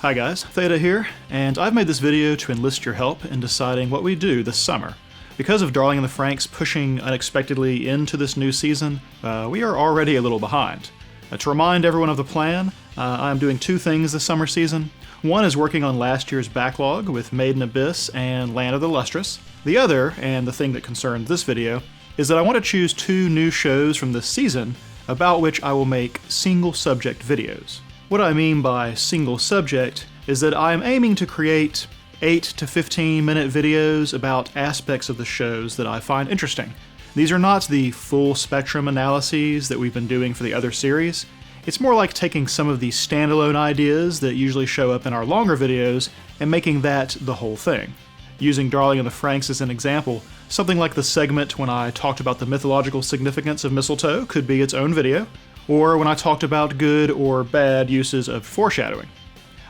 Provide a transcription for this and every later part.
Hi guys, Theta here, and I've made this video to enlist your help in deciding what we do this summer. Because of Darling in the Franxx pushing unexpectedly into this new season, we are already a little behind. To remind everyone of the plan, I'm doing two things this summer season. One is working on last year's backlog with Maiden Abyss and Land of the Lustrous. The other, and the thing that concerns this video, is that I want to choose two new shows from this season about which I will make single subject videos. What I mean by single subject is that I am aiming to create 8 to 15 minute videos about aspects of the shows that I find interesting. These are not the full spectrum analyses that we've been doing for the other series. It's more like taking some of the standalone ideas that usually show up in our longer videos and making that the whole thing. Using Darling in the Franxx as an example, something like the segment when I talked about the mythological significance of mistletoe could be its own video, or when I talked about good or bad uses of foreshadowing.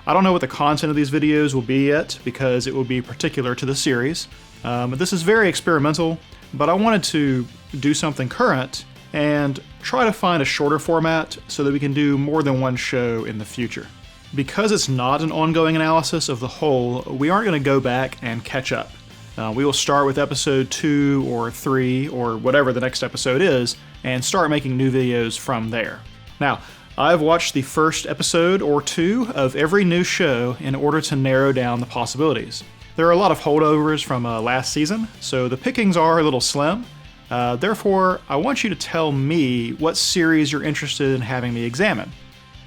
I don't know what the content of these videos will be yet, because it will be particular to the series. This is very experimental, but I wanted to do something current and try to find a shorter format so that we can do more than one show in the future. Because it's not an ongoing analysis of the whole, we aren't going to go back and catch up. We will start with episode 2 or 3 or whatever the next episode is and start making new videos from there. Now, I've watched the first episode or 2 of every new show in order to narrow down the possibilities. There are a lot of holdovers from last season, so the pickings are a little slim. Therefore, I want you to tell me what series you're interested in having me examine.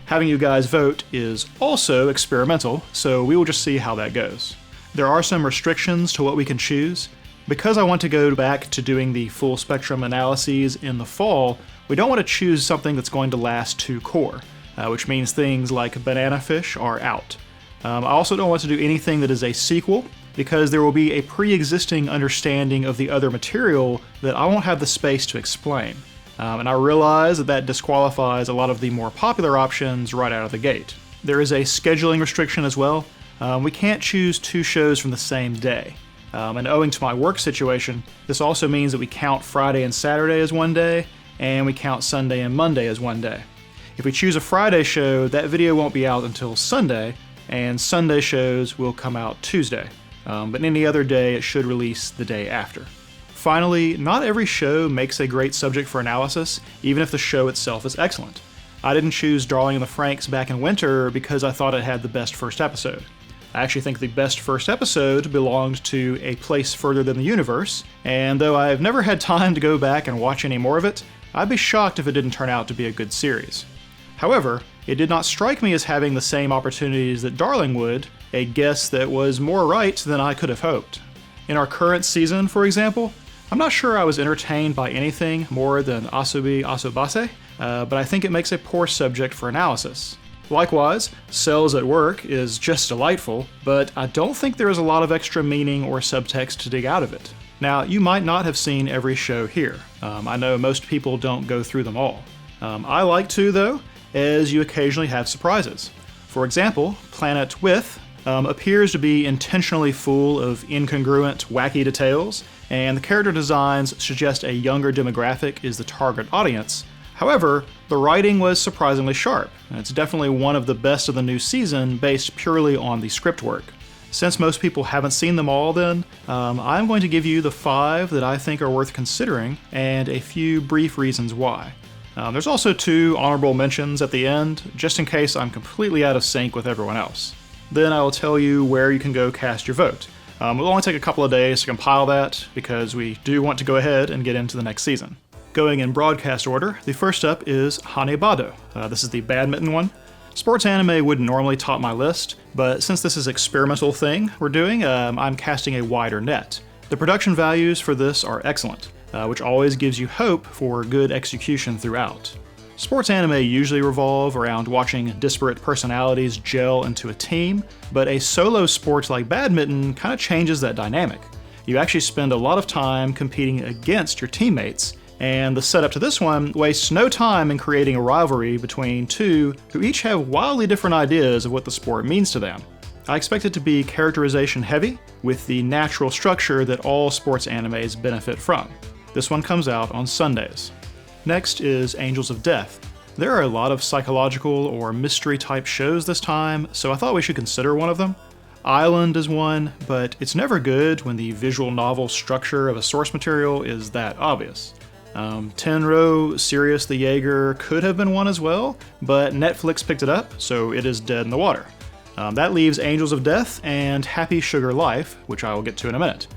Having you guys vote is also experimental, so we will just see how that goes. There are some restrictions to what we can choose. Because I want to go back to doing the full spectrum analyses in the fall, we don't want to choose something that's going to last too core, which means things like Banana Fish are out. I also don't want to do anything that is a sequel, because there will be a pre-existing understanding of the other material that I won't have the space to explain. And I realize that disqualifies a lot of the more popular options right out of the gate. There is a scheduling restriction as well. We can't choose 2 shows from the same day. And owing to my work situation, this also means that we count Friday and Saturday as one day, and we count Sunday and Monday as one day. If we choose a Friday show, that video won't be out until Sunday, and Sunday shows will come out Tuesday. But any other day, it should release the day after. Finally, not every show makes a great subject for analysis, even if the show itself is excellent. I didn't choose Darling in the Franxx back in winter because I thought it had the best first episode. I actually think the best first episode belonged to A Place Further Than the Universe, and though I've never had time to go back and watch any more of it, I'd be shocked if it didn't turn out to be a good series. However, it did not strike me as having the same opportunities that Darling would, a guess that was more right than I could have hoped. In our current season, for example, I'm not sure I was entertained by anything more than Asobi Asobase, but I think it makes a poor subject for analysis. Likewise, Cells at Work is just delightful, but I don't think there is a lot of extra meaning or subtext to dig out of it. Now, you might not have seen every show here. I know most people don't go through them all. I like to, though, as you occasionally have surprises. For example, Planet With appears to be intentionally full of incongruent, wacky details, and the character designs suggest a younger demographic is the target audience. However, the writing was surprisingly sharp, and it's definitely one of the best of the new season based purely on the script work. Since most people haven't seen them all then, I'm going to give you the 5 that I think are worth considering, and a few brief reasons why. There's also 2 honorable mentions at the end, just in case I'm completely out of sync with everyone else. Then I will tell you where you can go cast your vote. It'll only take a couple of days to compile that, because we do want to go ahead and get into the next season. Going in broadcast order, the first up is Hanebado. This is the badminton one. Sports anime wouldn't normally top my list, but since this is an experimental thing we're doing, I'm casting a wider net. The production values for this are excellent, which always gives you hope for good execution throughout. Sports anime usually revolve around watching disparate personalities gel into a team, but a solo sport like badminton kind of changes that dynamic. You actually spend a lot of time competing against your teammates, and the setup to this one wastes no time in creating a rivalry between 2 who each have wildly different ideas of what the sport means to them. I expect it to be characterization heavy, with the natural structure that all sports animes benefit from. This one comes out on Sundays. Next is Angels of Death. There are a lot of psychological or mystery type shows this time, so I thought we should consider one of them. Island is one, but it's never good when the visual novel structure of a source material is that obvious. Tenro, Sirius the Jaeger could have been one as well, but Netflix picked it up, so it is dead in the water. That leaves Angels of Death and Happy Sugar Life, which I will get to in a minute.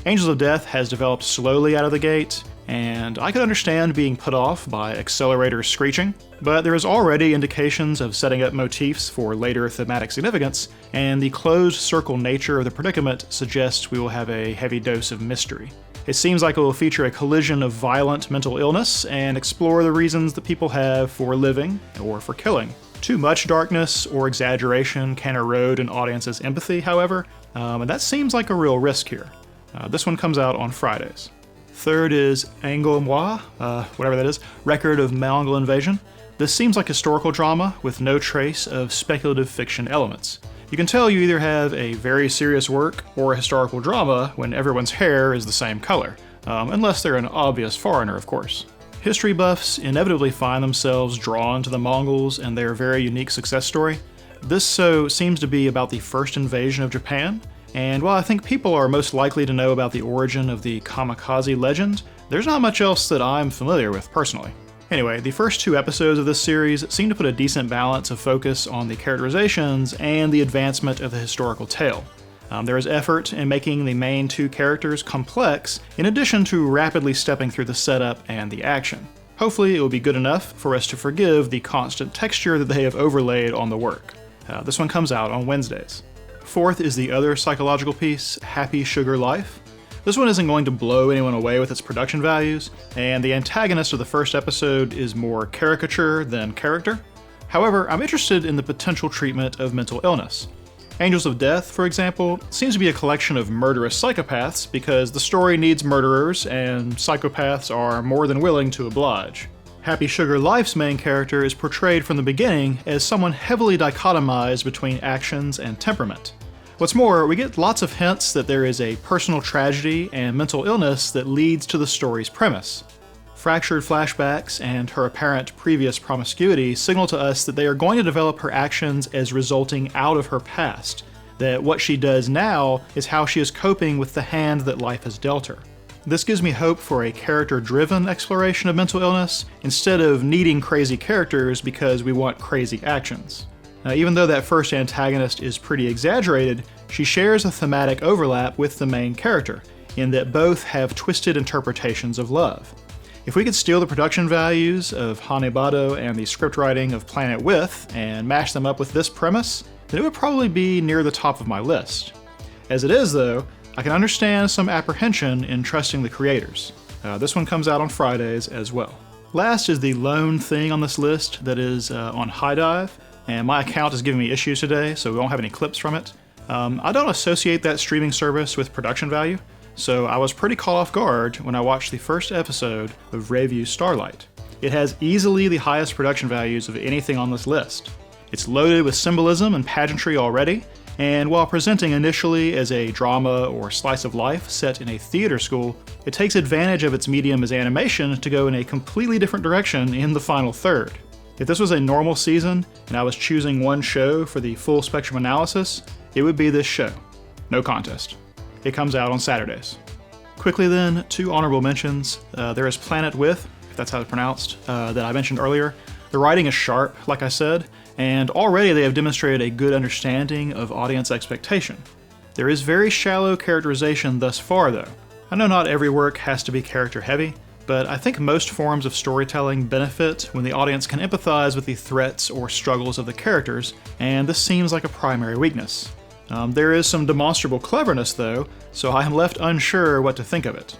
Angels of Death has developed slowly out of the gate, and I could understand being put off by accelerators screeching, but there is already indications of setting up motifs for later thematic significance, and the closed circle nature of the predicament suggests we will have a heavy dose of mystery. It seems like it will feature a collision of violent mental illness and explore the reasons that people have for living or for killing. Too much darkness or exaggeration can erode an audience's empathy, however, and that seems like a real risk here. This one comes out on Fridays. Third is Anglo-Moi, whatever that is, Record of Mongol Invasion. This seems like historical drama with no trace of speculative fiction elements. You can tell you either have a very serious work or a historical drama when everyone's hair is the same color, unless they're an obvious foreigner, of course. History buffs inevitably find themselves drawn to the Mongols and their very unique success story. This seems to be about the first invasion of Japan, and while I think people are most likely to know about the origin of the kamikaze legend, there's not much else that I'm familiar with personally. Anyway, the first 2 episodes of this series seem to put a decent balance of focus on the characterizations and the advancement of the historical tale. There is effort in making the main 2 characters complex, in addition to rapidly stepping through the setup and the action. Hopefully it will be good enough for us to forgive the constant texture that they have overlaid on the work. This one comes out on Wednesdays. Fourth is the other psychological piece, Happy Sugar Life. This one isn't going to blow anyone away with its production values, and the antagonist of the first episode is more caricature than character. However, I'm interested in the potential treatment of mental illness. Angels of Death, for example, seems to be a collection of murderous psychopaths because the story needs murderers and psychopaths are more than willing to oblige. Happy Sugar Life's main character is portrayed from the beginning as someone heavily dichotomized between actions and temperament. What's more, we get lots of hints that there is a personal tragedy and mental illness that leads to the story's premise. Fractured flashbacks and her apparent previous promiscuity signal to us that they are going to develop her actions as resulting out of her past, that what she does now is how she is coping with the hand that life has dealt her. This gives me hope for a character-driven exploration of mental illness, instead of needing crazy characters because we want crazy actions. Now, even though that first antagonist is pretty exaggerated, she shares a thematic overlap with the main character, in that both have twisted interpretations of love. If we could steal the production values of Hanebado and the scriptwriting of Planet With and mash them up with this premise, then it would probably be near the top of my list. As it is, though, I can understand some apprehension in trusting the creators. This one comes out on Fridays as well. Last is the lone thing on this list that is on High Dive, and my account is giving me issues today, so we won't have any clips from it. I don't associate that streaming service with production value, so I was pretty caught off guard when I watched the first episode of Review Starlight. It has easily the highest production values of anything on this list. It's loaded with symbolism and pageantry already, and while presenting initially as a drama or slice of life set in a theater school, it takes advantage of its medium as animation to go in a completely different direction in the final third. If this was a normal season and I was choosing one show for the full spectrum analysis, it would be this show. No contest. It comes out on Saturdays. Quickly then, 2 honorable mentions. There is Planet With, if that's how it's pronounced, that I mentioned earlier. The writing is sharp, like I said, and already they have demonstrated a good understanding of audience expectation. There is very shallow characterization thus far, though. I know not every work has to be character-heavy, but I think most forms of storytelling benefit when the audience can empathize with the threats or struggles of the characters, and this seems like a primary weakness. There is some demonstrable cleverness, though, so I am left unsure what to think of it.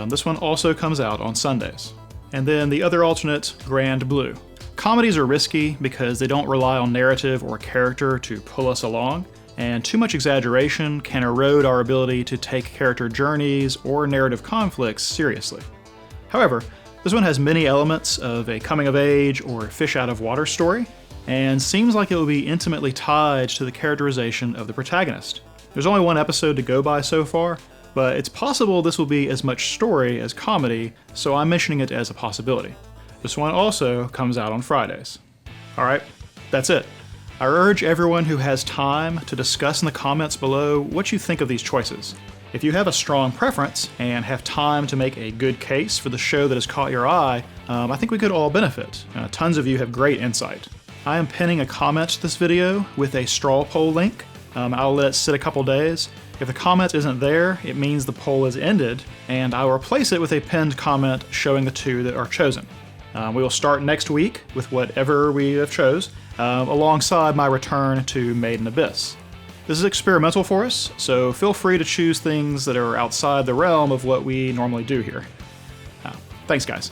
This one also comes out on Sundays. And then the other alternate, Grand Blue. Comedies are risky because they don't rely on narrative or character to pull us along, and too much exaggeration can erode our ability to take character journeys or narrative conflicts seriously. However, this one has many elements of a coming-of-age or fish-out-of-water story, and seems like it will be intimately tied to the characterization of the protagonist. There's only 1 episode to go by so far, but it's possible this will be as much story as comedy, so I'm mentioning it as a possibility. This one also comes out on Fridays. Alright, that's it. I urge everyone who has time to discuss in the comments below what you think of these choices. If you have a strong preference and have time to make a good case for the show that has caught your eye, I think we could all benefit. Tons of you have great insight. I am pinning a comment to this video with a straw poll link. I'll let it sit a couple days. If the comment isn't there, it means the poll is ended, and I will replace it with a pinned comment showing the two that are chosen. We will start next week with whatever we have chose, alongside my return to Maiden Abyss. This is experimental for us, so feel free to choose things that are outside the realm of what we normally do here. Thanks, guys.